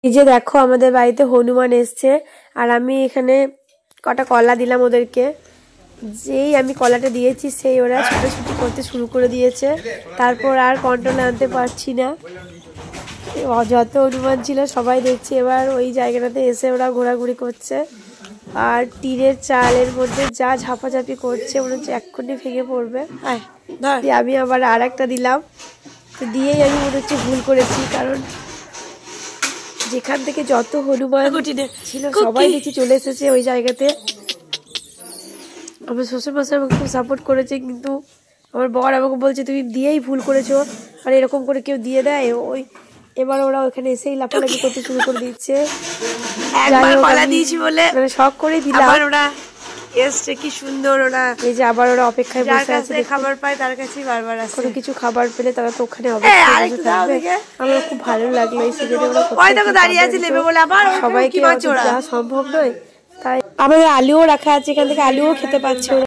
এই যে দেখো আমাদের বাড়িতে হনুমান এসছে আর আমি এখানে কটা কলা দিলাম ওদেরকে। যেই আমি কলাটা দিয়েছি সেই ওরা ছুটোছুটি করতে শুরু করে দিয়েছে। তারপর আর কন্ট্রোলে আনতে পারছি না, যত হনুমান ছিল সবাই দেখছি এবার ওই জায়গাটাতে এসে ওরা ঘোরাঘুরি করছে। আর টিনের চালের মধ্যে যা ঝাপাঝাপি করছে মনে হচ্ছে এক্ষুনি ভেঙে পড়বে। আমি আবার আর একটা দিলাম, তো দিয়েই আমি মনে হচ্ছে ভুল করেছি, কারণ যেখান থেকে যত হনুমান ছিল সবাই দেখছি চলে এসেছে ওই জায়গাতে। আমার শ্বশুরমশাই আমাকে খুব সাপোর্ট করেছে, কিন্তু আমার বর আমাকে বলছে তুমি দিয়েই ভুল করেছো, আর এরকম করে কেউ দিয়ে দেয়। ওই এবার ওরা ওখানে এসেই লাফালাফি করতে শুরু করে দিচ্ছে। মানে শখ করে দিলাম, ওরা এসছে কি সুন্দর। ওরা এই যে আবার ওরা অপেক্ষায় বসে আছে, খাবার পায় তার কাছেই বারবার আসে। কোনো কিছু খাবার পেলে তারা তো ওখানে অপেক্ষায় বসে থাকবে। আমার খুব ভালো লাগলো এই সিজনে ওরা দাঁড়িয়ে আছে নেবে বলে, আবার সবাইকে যা সম্ভব নয়। তাই আমাদের আলুও রাখা আছে, এখান থেকে আলুও খেতে পাচ্ছে ওরা।